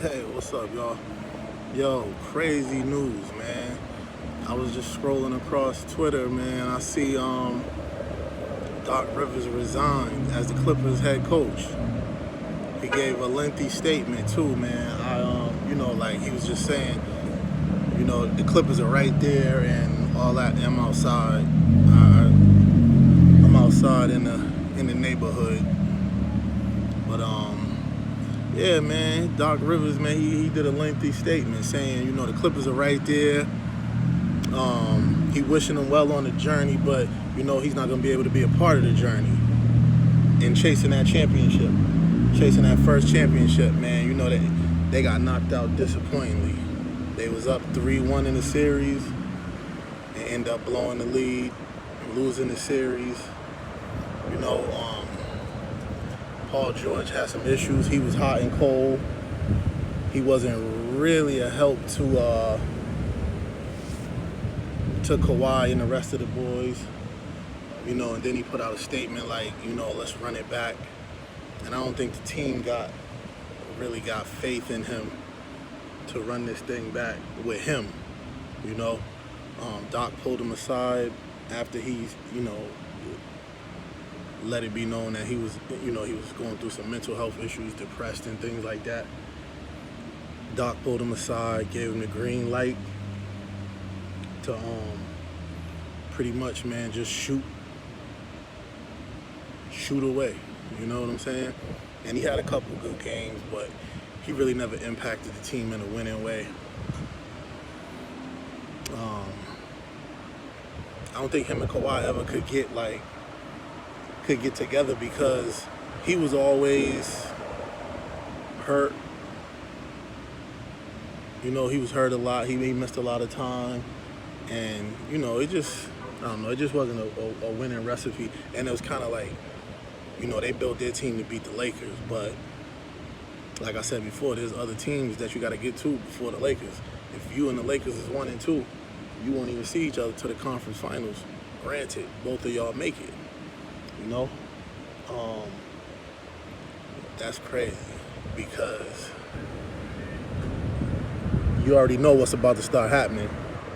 Hey, what's up, y'all? Yo, crazy news, man. I was just scrolling across Twitter, man. I see Doc Rivers resigned as the Clippers head coach. He gave a lengthy statement too, man. Like he was just saying, the Clippers are right there and all that. And I'm outside in the neighborhood, but yeah, man. Doc Rivers, man, he did a lengthy statement saying, the Clippers are right there. He wishing them well on the journey, but he's not going to be able to be a part of the journey in chasing that championship, chasing that first championship. Man, they got knocked out disappointingly. They was up 3-1 in the series and end up blowing the lead, losing the series. You know, um, Paul George had some issues. He was hot and cold. He wasn't really a help to Kawhi and the rest of the boys. And then he put out a statement like, let's run it back. And I don't think the team really got faith in him to run this thing back with him. You know, Doc pulled him aside after he's, let it be known that he was going through some mental health issues, depressed and things like that. Doc pulled him aside, gave him the green light to pretty much, man, just shoot away. You know what I'm saying? And he had a couple good games, but he really never impacted the team in a winning way. I don't think him and Kawhi ever could get together because he was always hurt. He was hurt a lot. He missed a lot of time, and it just wasn't a winning recipe. And it was kind of like, they built their team to beat the Lakers, but like I said before, there's other teams that you got to get to before the Lakers. If you and the Lakers is 1-2, you won't even see each other to the conference finals. Granted, both of y'all make it. That's crazy because you already know what's about to start happening.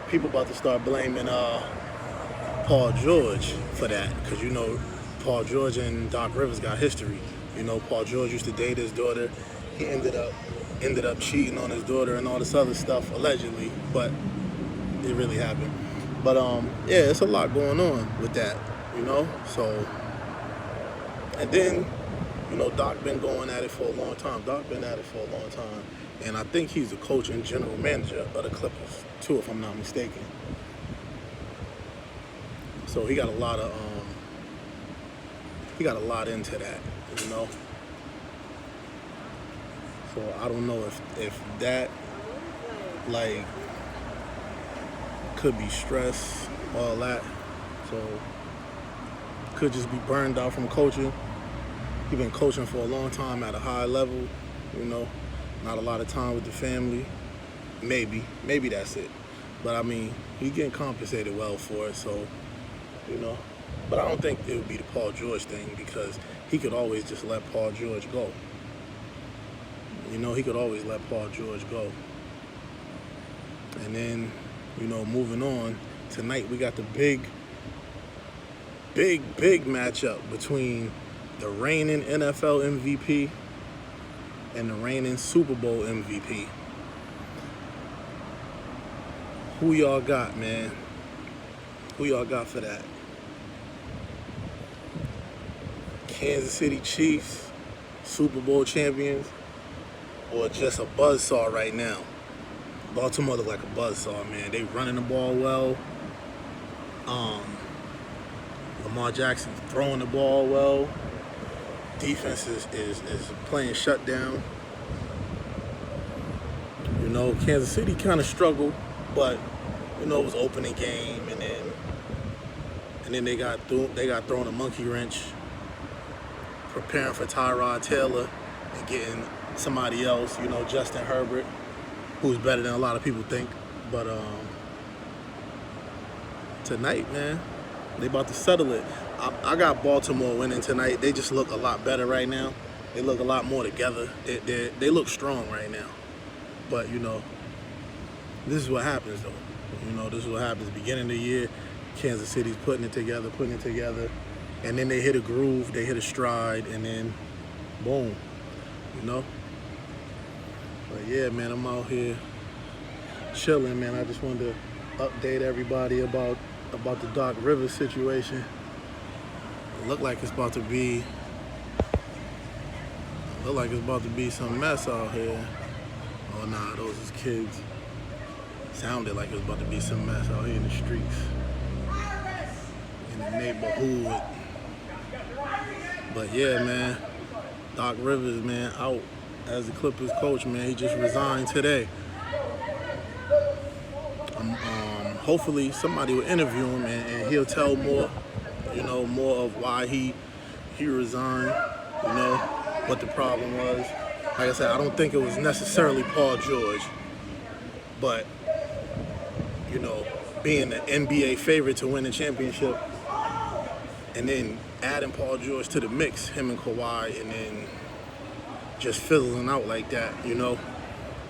People about to start blaming Paul George for that because Paul George and Doc Rivers got history. Paul George used to date his daughter. He ended up cheating on his daughter and all this other stuff allegedly, but it really happened. But yeah, it's a lot going on with that, So, and then Doc been going at it for a long time. And I think he's the coach and general manager of the Clippers too, if I'm not mistaken. So he got a lot into that, So I don't know if that could be stress, all that. So could just be burned out from coaching. He's been coaching for a long time at a high level, not a lot of time with the family. Maybe that's it. But I mean, he's getting compensated well for it, so, But I don't think it would be the Paul George thing because he could always just let Paul George go. He could always let Paul George go. And then, moving on, tonight we got the big matchup between the reigning NFL MVP and the reigning Super Bowl MVP. Who y'all got, man? Who y'all got for that? Kansas City Chiefs, Super Bowl champions, or just a buzzsaw right now? Baltimore look like a buzzsaw, man. They running the ball well. Lamar Jackson throwing the ball well. Defense is playing shutdown. Kansas City kind of struggled, but it was opening game, and then they got thrown a monkey wrench, preparing for Tyrod Taylor and getting somebody else, Justin Herbert, who's better than a lot of people think. But tonight, man, they about to settle it. I got Baltimore winning tonight. They just look a lot better right now. They look a lot more together. They look strong right now. But this is what happens though. This is what happens. Beginning of the year, Kansas City's putting it together, and then they hit a groove, they hit a stride, and then boom, But yeah, man, I'm out here chilling, man. I just wanted to update everybody about the Doc Rivers situation. It look like it's about to be some mess out here. Oh nah, those is kids. Sounded like it was about to be some mess out here in the streets, in the neighborhood. But yeah, man, Doc Rivers, man, out as the Clippers coach, man. He just resigned today. Hopefully somebody will interview him and he'll tell more, more of why he resigned, what the problem was. Like I said, I don't think it was necessarily Paul George, but being the NBA favorite to win the championship, and then adding Paul George to the mix, him and Kawhi, and then just fizzling out like that,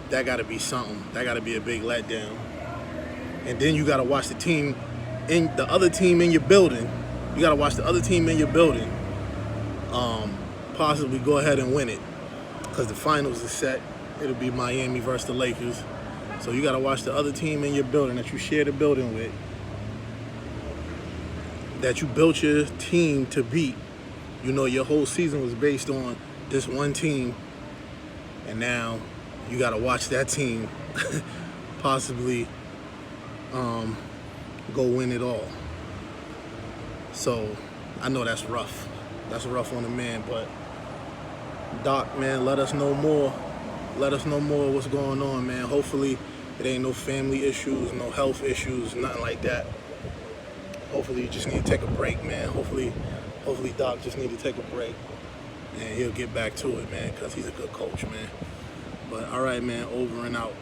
that got to be something. That got to be a big letdown. And then you got to watch the other team in your building. You got to watch the other team in your building possibly go ahead and win it, because the finals is set. It'll be Miami versus the Lakers. So you got to watch the other team in your building that you share the building with, that you built your team to beat. Your whole season was based on this one team, and now you got to watch that team possibly go win it all. So I know that's rough. That's rough on the man, but Doc, man, let us know more. Let us know more what's going on, man. Hopefully it ain't no family issues, no health issues, nothing like that. Hopefully you just need to take a break, man. Hopefully Doc just need to take a break, and he'll get back to it, man, because he's a good coach, man. But all right, man, over and out.